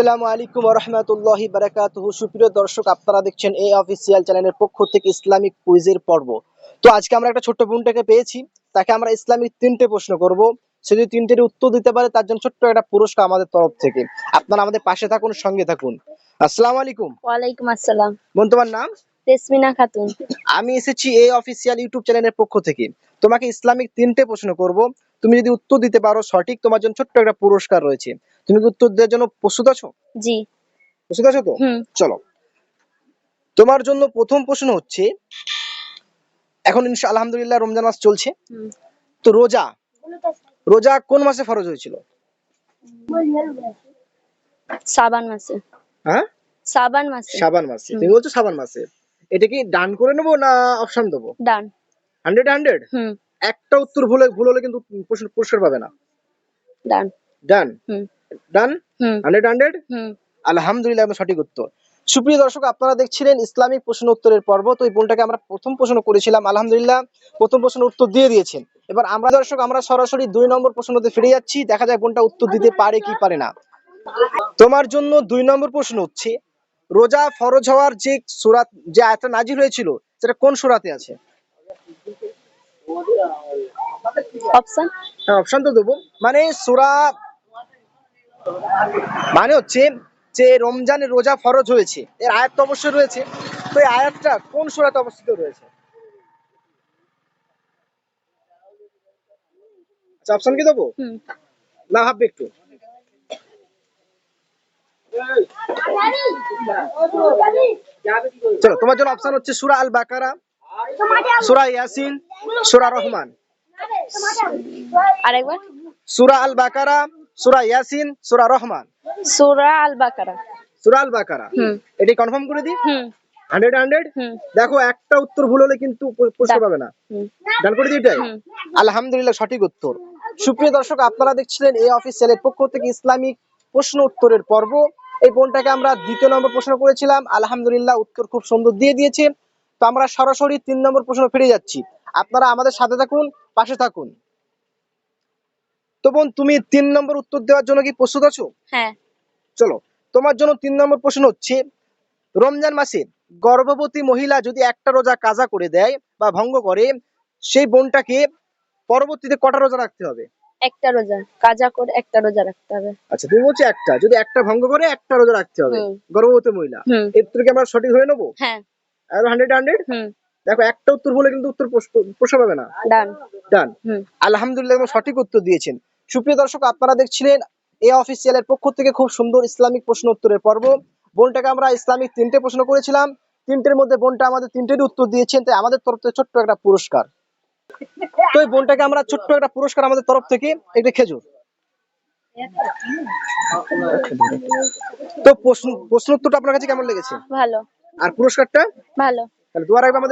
আসসালামু আলাইকুম ওয়া রাহমাতুল্লাহি ওয়া বারাকাতুহু। সুপ্রিয় দর্শক, আপনারা দেখছেন এই অফিসিয়াল চ্যানেলের পক্ষ থেকে ইসলামিক কুইজের পর্ব। তো আজকে আমরা একটা ছোট্ট বোনটাকে পেয়েছি, তাকে আমরা ইসলামিক তিনটে প্রশ্ন করব। সে যদি তিনটের উত্তর দিতে পারে তার জন্য ছোট্ট একটা পুরস্কার আমাদের তরফ থেকে। আপনারা আমাদের পাশে থাকুন, সঙ্গে থাকুন। আসসালামু আলাইকুম। ওয়ালাইকুম আসসালাম। বোন, তোমার নাম? তেসমিনা খাতুন। আমি এসেছি এই অফিসিয়াল ইউটিউব চ্যানেলের পক্ষ থেকে। তোমাকে ইসলামিক তিনটে প্রশ্ন করব। তুমি যদি উত্তর দিতে পারো সঠিক, তোমার জন্য ছোট্ট একটা পুরস্কার রয়েছে। তুমি কি উত্তর দেওয়ার জন্য প্রস্তুত আছো? জি। প্রস্তুত আছো তো? হুম। চলো, তোমার জন্য প্রথম প্রশ্ন হচ্ছে, এখন আলহামদুলিল্লাহ রমজান মাস চলছে। হুম। তো রোজা রোজা কোন মাসে ফরজ হয়েছিল? সাবান মাসে। হ্যাঁ, সাবান মাসে। শাবান মাসে। হুম। তুমি বলছো শাবান মাসে। এটা কি ডান করে নেবো না অপশন দেবো? ডান। 100 হুম। একটা উত্তর ভুল হলে কিন্তু পুরস্কার পাবে না। ডান। ডান। হুম। ডান। হুম। 100 হুম। আলহামদুলিল্লাহ, একদম সঠিক উত্তর। সুপ্রিয় দর্শক, আপনারা দেখছিলেন ইসলামিক প্রশ্ন উত্তরের পর্ব। তো এই বোনটাকে আমরা প্রথম প্রশ্ন করেছিলাম, আলহামদুলিল্লাহ প্রথম প্রশ্নের উত্তর দিয়ে দিয়েছেন। এবার আমরা দর্শক, আমরা সরাসরি 2 নম্বর প্রশ্নতে ফিরে যাচ্ছি, দেখা যায় বোনটা উত্তর দিতে পারে কি পারে না। তোমার জন্য 2 নম্বর প্রশ্ন হচ্ছে, রোজা ফরজ হওয়ার যে সূরা, যে আয়াতটা নাজিল হয়েছিল, সেটা কোন সূরাতে আছে? অপশন। হ্যাঁ, অপশন তো দেবো। মানে সূরা, মানে হচ্ছে যে রমজানের রোজা ফরজ হয়েছে, এর আয়াত তো অবশ্যই রয়েছে। তো এই আয়াতটা কোন সূরাতে অবস্থিত রয়েছে? আচ্ছা, অপশন কি দেবো হুম। না ভাববে একটু? চলো, তোমার জন্য অপশন হচ্ছে সূরা আল বাকারা, সূরা ইয়াসিন, সূরা রহমান। আরেকবার। সূরা আল বাকারা, সূরা ইয়াসিন, সূরা রহমান। সূরা আল বাকারা। সূরা আল বাকারা। হুম। এটি কনফার্ম করে দিই? হুম। 100 হুম। দেখো, একটা উত্তর ভুল হলে কিন্তু পুরস্কার পাবে না। হুম। ডান করে দিই এটাই? হুম। আলহামদুলিল্লাহ, সঠিক উত্তর। সুপ্রিয় দর্শক, আপনারা দেখছিলেন এই অফিসিয়ালের পক্ষ থেকে ইসলামিক প্রশ্ন উত্তরের পর্ব। এই বোনটাকে আমরা 2 নম্বর প্রশ্ন করেছিলাম, আলহামদুলিল্লাহ উত্তর খুব সুন্দর দিয়ে দিয়েছে। তো আমরা সরাসরি 3 নম্বর প্রশ্ন ফিরে যাচ্ছি। আপনারা আমাদের সাথে থাকুন, পাশে থাকুন। তো বোন, তুমি 3 নম্বর উত্তর দেওয়ার জন্য কি প্রস্তুত আছো? হ্যাঁ। চলো, তোমার জন্য 3 নম্বর প্রশ্ন হচ্ছে, রমজান মাসে গর্ভবতী মহিলা যদি একটা রোজা কাজা করে দেয় বা ভঙ্গ করে, সেই বোনটাকে পরবর্তীতে কটা রোজা রাখতে হবে? একটা রোজা কাজা করে একটা রোজা রাখতে হবে। আচ্ছা, তুমি বলছো একটা, যদি একটা ভঙ্গ করে একটা রোজা রাখতে হবে, হুম। গর্ভবতী মহিলা। হুম। এর থেকে আমরা সঠিক হয়ে নেবো? হ্যাঁ। আর 100 হুম। দেখো, একটা উত্তর বলে কিন্তু উত্তর প্রশ্ন পাবে না। ডান। ডান। হুম। আলহামদুলিল্লাহ, একদম সঠিক উত্তর দিয়েছেন। সুপ্রিয় দর্শক, আপনারা দেখছিলেন এই অফিসিয়ালের পক্ষ থেকে খুব সুন্দর ইসলামিক প্রশ্ন উত্তরের পর্ব। বোনটাকে আমরা ইসলামিক 3টে প্রশ্ন করেছিলাম, 3টের মধ্যে বোনটা আমাদের 3টেরই উত্তর দিয়েছেন, তাই আমাদের তরফ থেকে ছোট্ট একটা পুরস্কার। তো এই বোনটাকে আমরা ছোট্ট একটা পুরস্কার আমাদের তরফ থেকে, একটা খেজুর। তো প্রশ্ন উত্তরটা আপনার কাছে কেমন লেগেছে? ভালো। আর পুরস্কারটা? ভালো। তাহলে দোয়া রাখবে আমাদের।